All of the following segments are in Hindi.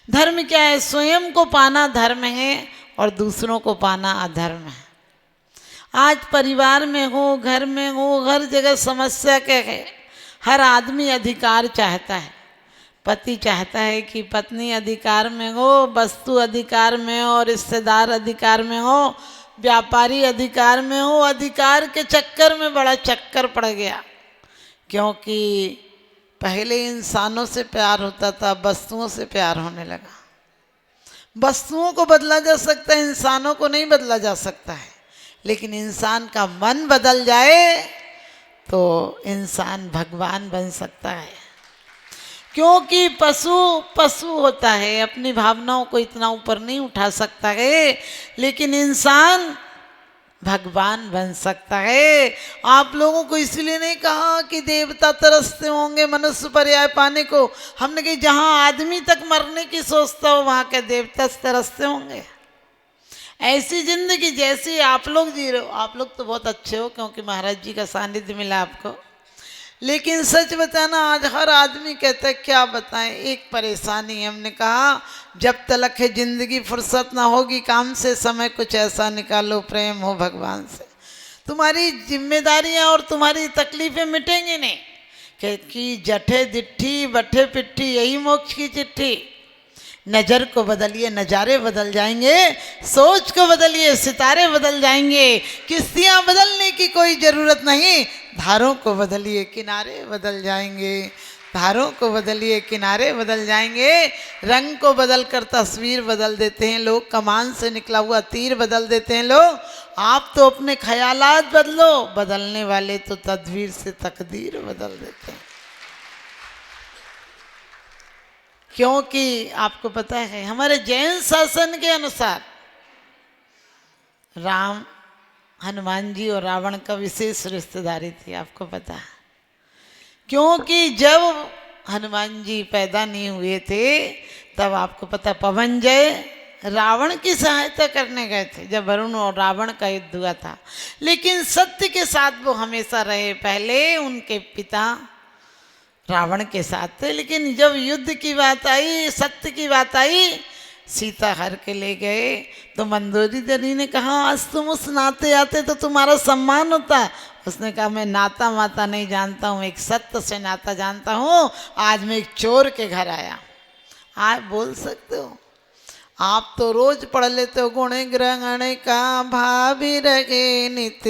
धर्म क्या है? स्वयं को पाना धर्म है और दूसरों को पाना अधर्म है। आज परिवार में हो, घर में हो, हर जगह समस्या क्या है? हर आदमी अधिकार चाहता है। पति चाहता है कि पत्नी अधिकार में हो, वस्तु अधिकार में हो, रिश्तेदार अधिकार में हो, व्यापारी अधिकार में हो। अधिकार के चक्कर में बड़ा चक्कर पड़ गया, क्योंकि पहले इंसानों से प्यार होता था, वस्तुओं से प्यार होने लगा। वस्तुओं को बदला जा सकता है, इंसानों को नहीं बदला जा सकता है। लेकिन इंसान का मन बदल जाए तो इंसान भगवान बन सकता है। क्योंकि पशु पशु होता है, अपनी भावनाओं को इतना ऊपर नहीं उठा सकता है, लेकिन इंसान भगवान बन सकता है। आप लोगों को इसलिए नहीं कहा कि देवता तरसते होंगे मनुष्य पर्याय पाने को। हमने कहा जहाँ आदमी तक मरने की सोचता हो वहाँ के देवता तरसते होंगे। ऐसी जिंदगी जैसी आप लोग जी रहे हो, आप लोग तो बहुत अच्छे हो क्योंकि महाराज जी का सानिध्य मिला आपको। लेकिन सच बताना, आज हर आदमी कहता है क्या बताएं, एक परेशानी। हमने कहा जब तलक है जिंदगी, फुर्सत ना होगी काम से, समय कुछ ऐसा निकालो प्रेम हो भगवान से। तुम्हारी जिम्मेदारियां और तुम्हारी तकलीफें मिटेंगी नहीं, क्योंकि जठे दिट्ठी बठे पिट्ठी यही मोक्ष की चिट्ठी। नज़र को बदलिए नज़ारे बदल जाएंगे, सोच को बदलिए सितारे बदल जाएंगे। किश्तियाँ बदलने की कोई ज़रूरत नहीं, धारों को बदलिए किनारे बदल जाएंगे। धारों को बदलिए किनारे बदल जाएंगे। रंग को बदल कर तस्वीर बदल देते हैं लोग, कमान से निकला हुआ तीर बदल देते हैं लोग। आप तो अपने ख्यालात बदलो, बदलने वाले तो तदबीर से तकदीर बदल देते हैं। क्योंकि आपको पता है हमारे जैन शासन के अनुसार राम, हनुमान जी और रावण का विशेष रिश्तेदारी थी, आपको पता है। क्योंकि जब हनुमान जी पैदा नहीं हुए थे तब आपको पता पवनजय रावण की सहायता करने गए थे जब वरुण और रावण का युद्ध हुआ था। लेकिन सत्य के साथ वो हमेशा रहे। पहले उनके पिता रावण के साथ थे, लेकिन जब युद्ध की बात आई, सत्य की बात आई, सीता हर के ले गए। तो मंदोदरी देवी ने कहा आज तुम उस नाते आते तो तुम्हारा सम्मान होता। उसने कहा मैं नाता माता नहीं जानता हूँ, एक सत्य से नाता जानता हूँ। आज मैं एक चोर के घर आया। आप बोल सकते हो, आप तो रोज पढ़ लेते हो गुण ग्रहण का भावी रगे नित,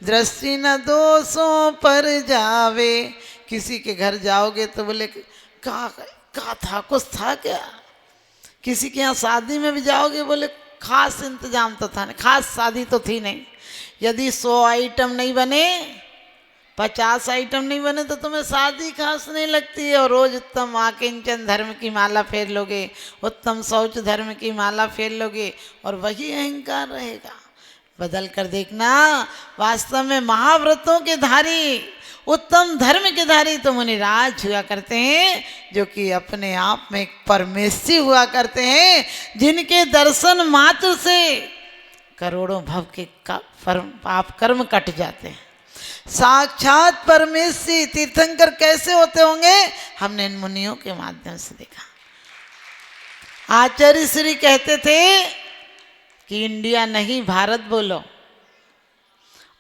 दृष्टि न दोषों पर जावे। किसी के घर जाओगे तो बोले कहा था, कुछ था क्या? किसी के यहाँ शादी में भी जाओगे बोले खास इंतजाम तो था नहीं, खास शादी तो थी नहीं। यदि 100 आइटम नहीं बने, 50 आइटम नहीं बने तो तुम्हें शादी खास नहीं लगती है। और रोज उत्तम आकिंचन धर्म की माला फेर लोगे, उत्तम शौच धर्म की माला फेर लोगे, और वही अहंकार रहेगा। बदल कर देखना, वास्तव में महाव्रतों के धारी, उत्तम धर्म के धारी तो मुनिराज हुआ करते हैं, जो कि अपने आप में एक परमेश्वरी हुआ करते हैं, जिनके दर्शन मात्र से करोड़ों भव के पाप कर्म कट जाते हैं। साक्षात परमेश्वरी तीर्थंकर कैसे होते होंगे, हमने इन मुनियों के माध्यम से देखा। आचार्य श्री कहते थे कि इंडिया नहीं भारत बोलो,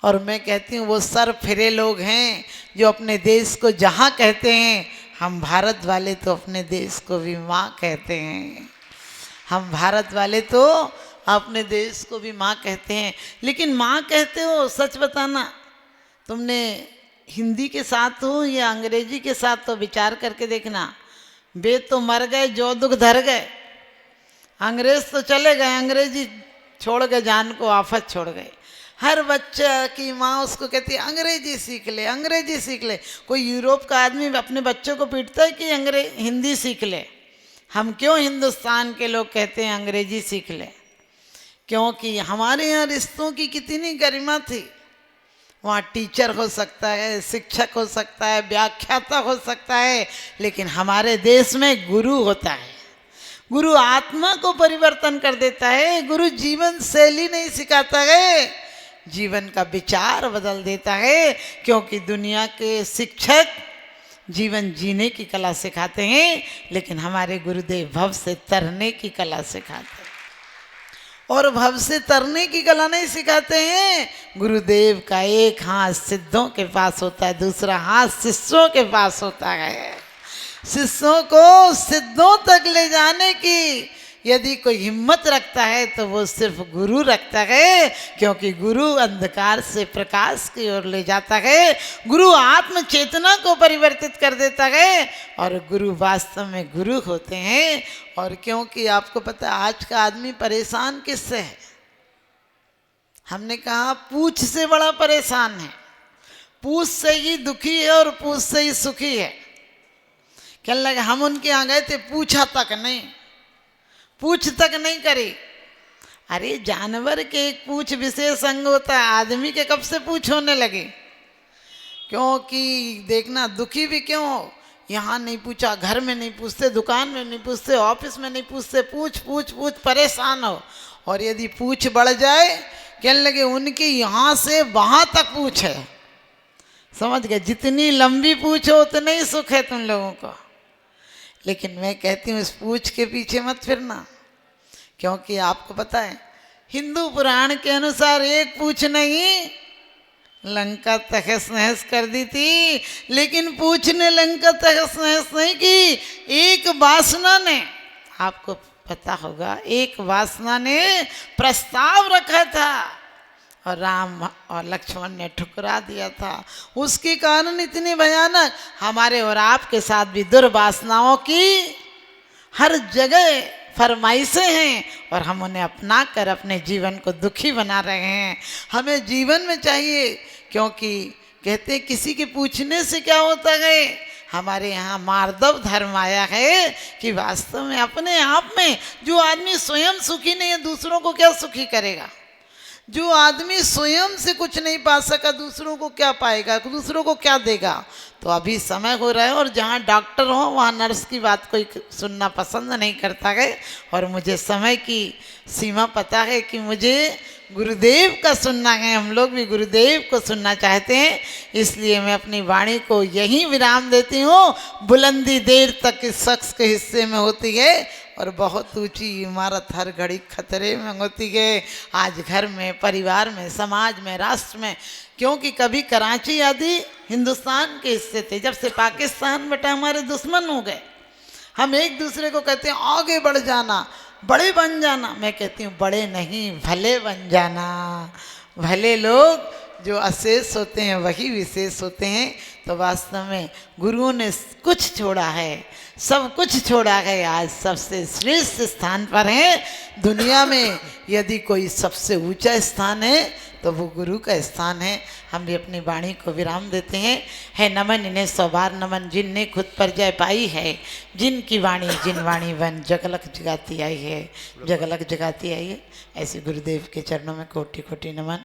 और मैं कहती हूँ वो सर फिरे लोग हैं जो अपने देश को जहाँ कहते हैं। हम भारत वाले तो अपने देश को भी माँ कहते हैं। हम भारत वाले तो अपने देश को भी माँ कहते हैं। लेकिन माँ कहते हो, सच बताना, तुमने हिंदी के साथ हो या अंग्रेजी के साथ हो, विचार करके देखना। वे तो मर गए जो दुख धर गए, अंग्रेज तो चले गए, अंग्रेजी छोड़ गए, जान को आफत छोड़ गए। हर बच्चा की माँ उसको कहती है अंग्रेजी सीख ले, अंग्रेजी सीख ले। कोई यूरोप का आदमी अपने बच्चों को पीटता है कि हिंदी सीख ले। हम क्यों हिंदुस्तान के लोग कहते हैं अंग्रेजी सीख ले? क्योंकि हमारे यहाँ रिश्तों की कितनी गरिमा थी। वहाँ टीचर हो सकता है, शिक्षक हो सकता है, व्याख्याता हो सकता है, लेकिन हमारे देश में गुरु होता है। गुरु आत्मा को परिवर्तन कर देता है। गुरु जीवन शैली नहीं सिखाता है, जीवन का विचार बदल देता है। क्योंकि दुनिया के शिक्षक जीवन जीने की कला सिखाते हैं, लेकिन हमारे गुरुदेव भव से तरने की कला सिखाते हैं। और भव से तरने की कला नहीं सिखाते हैं। गुरुदेव का एक हाथ सिद्धों के पास होता है, दूसरा हाथ शिष्यों के पास होता है। शिष्यों को सिद्धों तक ले जाने की यदि कोई हिम्मत रखता है तो वो सिर्फ गुरु रखता है, क्योंकि गुरु अंधकार से प्रकाश की ओर ले जाता है। गुरु आत्म चेतना को परिवर्तित कर देता है, और गुरु वास्तव में गुरु होते हैं। और क्योंकि आपको पता है आज का आदमी परेशान किससे है? हमने कहा पूछ से बड़ा परेशान है। पूछ से ही दुखी है और पूछ से ही सुखी है। कहने लगे हम उनके यहाँ गए थे, पूछा तक नहीं, पूछ तक नहीं करी। अरे जानवर के एक पूछ विशेष अंग होता है, आदमी के कब से पूछ होने लगे? क्योंकि देखना दुखी भी क्यों हो, यहाँ नहीं पूछा, घर में नहीं पूछते, दुकान में नहीं पूछते, ऑफिस में नहीं पूछते, पूछ पूछ पूछ परेशान हो। और यदि पूछ बढ़ जाए, कहने लगे उनके यहाँ से वहाँ तक पूछ है। समझ गए? जितनी लंबी पूछ हो उतना ही सुख है तुम लोगों को। लेकिन मैं कहती हूँ इस पूछ के पीछे मत फिरना, क्योंकि आपको पता है हिंदू पुराण के अनुसार एक पूछ नहीं लंका तहस नहस कर दी थी, लेकिन पूछ ने लंका तहस नहस नहीं की, एक वासना ने, आपको पता होगा, एक वासना ने प्रस्ताव रखा था और राम और लक्ष्मण ने ठुकरा दिया था। उसके कारण इतनी भयानक हमारे और आपके साथ भी दुर्वासनाओं की हर जगह फरमाइशें हैं, और हम उन्हें अपना कर अपने जीवन को दुखी बना रहे हैं। हमें जीवन में चाहिए, क्योंकि कहते किसी के पूछने से क्या होता है। हमारे यहाँ मार्दव धर्म आया है कि वास्तव में अपने आप में जो आदमी स्वयं सुखी नहीं है, दूसरों को क्या सुखी करेगा? जो आदमी स्वयं से कुछ नहीं पा सका, दूसरों को क्या पाएगा, दूसरों को क्या देगा? तो अभी समय हो रहा है, और जहाँ डॉक्टर हो वहाँ नर्स की बात कोई सुनना पसंद नहीं करता है। और मुझे समय की सीमा पता है कि मुझे गुरुदेव का सुनना है, हम लोग भी गुरुदेव को सुनना चाहते हैं। इसलिए मैं अपनी वाणी को यहीं विराम देती हूँ। बुलंदी देर तक इस शख्स के हिस्से में होती है, और बहुत ऊंची इमारत हर घड़ी खतरे में होती है। आज घर में, परिवार में, समाज में, राष्ट्र में, क्योंकि कभी कराची आदि हिंदुस्तान के हिस्से थे, जब से पाकिस्तान बेटा हमारे दुश्मन हो गए, हम एक दूसरे को कहते हैं आगे बढ़ जाना, बड़े बन जाना। मैं कहती हूँ बड़े नहीं, भले बन जाना। भले लोग जो अशेष होते हैं वही विशेष होते हैं। तो वास्तव में गुरुओं ने कुछ छोड़ा है, सब कुछ छोड़ा है, आज सबसे श्रेष्ठ स्थान पर है। दुनिया में यदि कोई सबसे ऊंचा स्थान है तो वो गुरु का स्थान है। हम भी अपनी वाणी को विराम देते हैं। है नमन इन्हें 100 बार नमन, जिनने खुद पर जय पाई है, जिनकी वाणी जिन वाणी बन जगलक जगाती आई है, जगलक जगाती आई है। ऐसे गुरुदेव के चरणों में कोटि कोटि नमन।